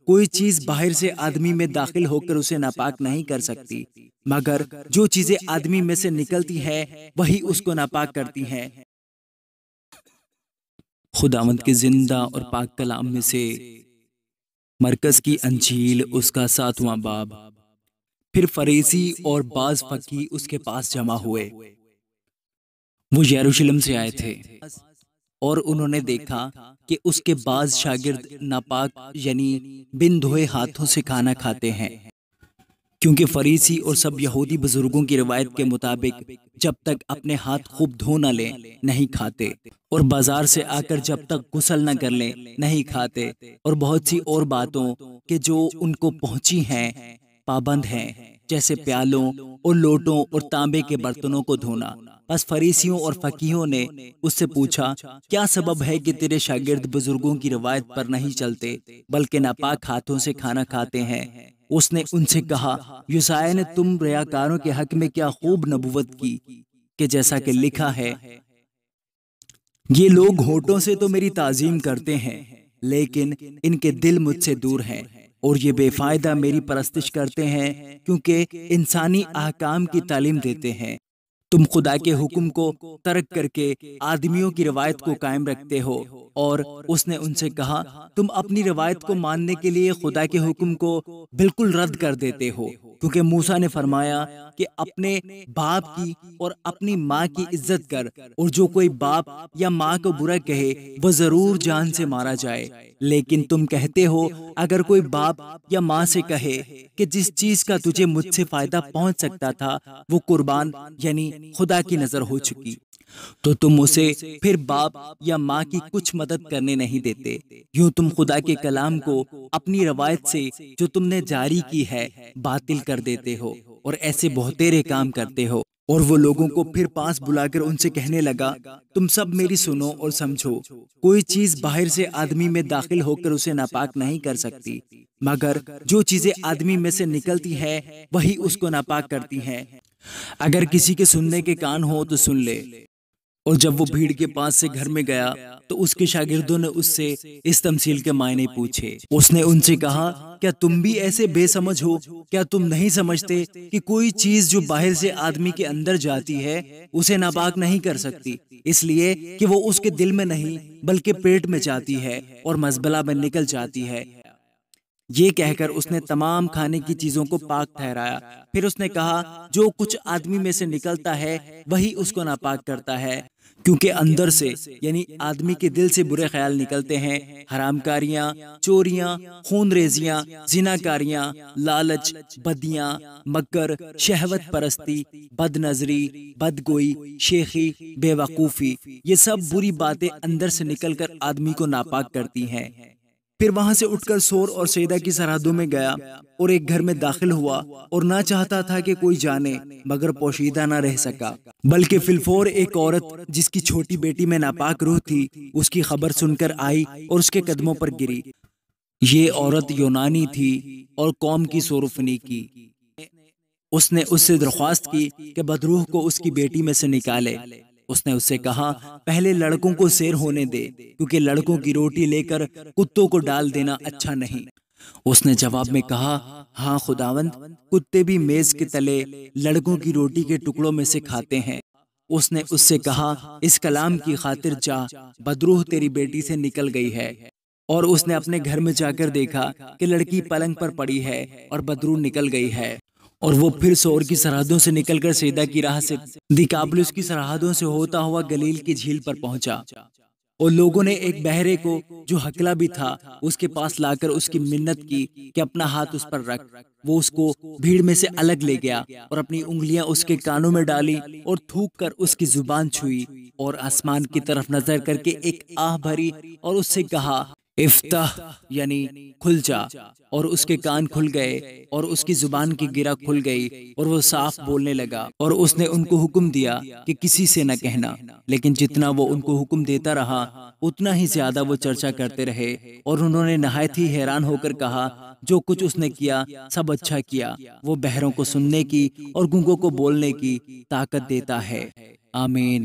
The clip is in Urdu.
کوئی چیز باہر سے آدمی میں داخل ہو کر اسے ناپاک نہیں کر سکتی، مگر جو چیزیں آدمی میں سے نکلتی ہے وہی اس کو ناپاک کرتی ہیں۔ خداوند کے زندہ اور پاک کلام میں سے مرکز کی انجیل اس کا 7واں باب۔ پھر فریسی اور بعض فقیہ اس کے پاس جمع ہوئے۔ وہ یروشلم سے آئے تھے اور انہوں نے دیکھا کہ اس کے بعض شاگرد ناپاک یعنی بن دھوئے ہاتھوں سے کھانا کھاتے ہیں، کیونکہ فریسی اور سب یہودی بزرگوں کی روایت کے مطابق جب تک اپنے ہاتھ خوب دھو نہ لیں نہیں کھاتے، اور بازار سے آ کر جب تک غسل نہ کر لیں نہیں کھاتے، اور بہت سی اور باتوں کہ جو ان کو پہنچی ہیں پابند ہیں، جیسے پیالوں اور لوٹوں اور تانبے کے برتنوں کو دھونا۔ بس فریسیوں اور فقیہوں نے اس سے پوچھا، کیا سبب ہے کہ تیرے شاگرد بزرگوں کی روایت پر نہیں چلتے بلکہ ناپاک ہاتھوں سے کھانا کھاتے ہیں؟ اس نے ان سے کہا، یسایا نے تم ریاکاروں کے حق میں کیا خوب نبوت کی کہ جیسا کہ لکھا ہے، یہ لوگ ہونٹوں سے تو میری تعظیم کرتے ہیں لیکن ان کے دل مجھ سے دور ہیں، اور یہ بے فائدہ میری پرستش کرتے ہیں کیونکہ انسانی احکام کی تعلیم دیتے ہیں۔ تم خدا کے حکم کو ترک کر کے آدمیوں کی روایت کو قائم رکھتے ہو۔ اور اس نے ان سے کہا، تم اپنی روایت کو ماننے کے لیے خدا کے حکم کو بالکل رد کر دیتے ہو، کیونکہ موسیٰ نے فرمایا کہ اپنے باپ کی اور اپنی ماں کی عزت کر، اور جو کوئی باپ یا ماں کو برا کہے وہ ضرور جان سے مارا جائے۔ لیکن تم کہتے ہو، اگر کوئی باپ یا ماں سے کہے کہ جس چیز کا تجھے مجھ سے فائدہ پہنچ سکتا تھا وہ قربان یعنی خدا کی نظر ہو چکی، تو تم اسے پھر باپ یا ماں کی کچھ مدد کرنے نہیں دیتے۔ یوں تم خدا کے کلام کو اپنی روایت سے جو تم نے جاری کی ہے باطل کر دیتے ہو، اور ایسے بہتیرے کام کرتے ہو۔ اور وہ لوگوں کو پھر پاس بلا کر ان سے کہنے لگا، تم سب میری سنو اور سمجھو، کوئی چیز باہر سے آدمی میں داخل ہو کر اسے ناپاک نہیں کر سکتی، مگر جو چیزیں آدمی میں سے نکلتی ہے وہی اس کو ناپاک کرتی ہیں۔ اگر کسی کے سننے کے کان ہو تو سن لے۔ اور جب وہ بھیڑ کے پاس سے گھر میں گیا تو اس کے شاگردوں نے اس سے اس تمثیل کے معنی پوچھے۔ اس نے ان سے کہا، کیا تم بھی ایسے بے سمجھ ہو؟ کیا تم نہیں سمجھتے کہ کوئی چیز جو باہر سے آدمی کے اندر جاتی ہے اسے ناپاک نہیں کر سکتی، اس لیے کہ وہ اس کے دل میں نہیں بلکہ پیٹ میں جاتی ہے اور مزبلہ میں نکل جاتی ہے۔ یہ کہہ کر اس نے تمام کھانے کی چیزوں کو پاک ٹھہرایا۔ پھر اس نے کہا، جو کچھ آدمی میں سے نکلتا ہے وہی اس کو ناپاک کرتا ہے، کیونکہ اندر سے یعنی آدمی کے دل سے برے خیال نکلتے ہیں، حرام کاریاں، چوریاں، خون ریزیاں، زنا کاریاں، لالچ، بدیاں، مکر، شہوت پرستی، بد نظری، بدگوئی، شیخی، بے وقوفی، یہ سب بری باتیں اندر سے نکل کر آدمی کو ناپاک کرتی ہیں۔ پھر وہاں سے اٹھ کر سور اور سیدہ کی سرحدوں میں گیا اور ایک گھر میں داخل ہوا، اور نہ چاہتا تھا کہ کوئی جانے، مگر پوشیدہ نہ رہ سکا، بلکہ فی الفور ایک عورت جس کی چھوٹی بیٹی میں ناپاک روح تھی اس کی خبر سن کر آئی اور اس کے قدموں پر گری۔ یہ عورت یونانی تھی اور قوم کی سوروفنی کی۔ اس نے اس سے درخواست کی کہ بدروح کو اس کی بیٹی میں سے نکالے۔ اس نے اس سے کہا، پہلے لڑکوں کو سیر ہونے دے، کیونکہ لڑکوں کی روٹی لے کر کتوں کو ڈال دینا اچھا نہیں۔ اس نے جواب میں کہا، ہاں خداوند، کتے بھی میز کے تلے لڑکوں کی روٹی کے ٹکڑوں میں سے کھاتے ہیں۔ اس نے اس سے کہا، اس کلام کی خاطر جا، بدروح تیری بیٹی سے نکل گئی ہے۔ اور اس نے اپنے گھر میں جا کر دیکھا کہ لڑکی پلنگ پر پڑی ہے اور بدروح نکل گئی ہے۔ اور وہ پھر سور کی سرحدوں سے نکل کر سیدہ کی راہ سے دیکابلس کی سرحدوں سے ہوتا ہوا گلیل کی جھیل پر پہنچا۔ اور لوگوں نے ایک بہرے کو جو ہکلا بھی تھا اس کے پاس لا کر اس کی منت کی کہ اپنا ہاتھ اس پر رکھ۔ وہ اس کو بھیڑ میں سے الگ لے گیا اور اپنی انگلیاں اس کے کانوں میں ڈالی اور تھوک کر اس کی زبان چھوئی، اور آسمان کی طرف نظر کر کے ایک آہ بھری اور اس سے کہا، افتح یعنی کھل جا۔ اور اس کے کان کھل گئے اور اس کی زبان کی گرہ کھل گئی اور وہ صاف بولنے لگا۔ اور اس نے ان کو حکم دیا کہ کسی سے نہ کہنا، لیکن جتنا وہ ان کو حکم دیتا رہا اتنا ہی زیادہ وہ چرچا کرتے رہے، اور انہوں نے نہایت ہی حیران ہو کر کہا، جو کچھ اس نے کیا سب اچھا کیا، وہ بہروں کو سننے کی اور گونگوں کو بولنے کی طاقت دیتا ہے۔ آمین۔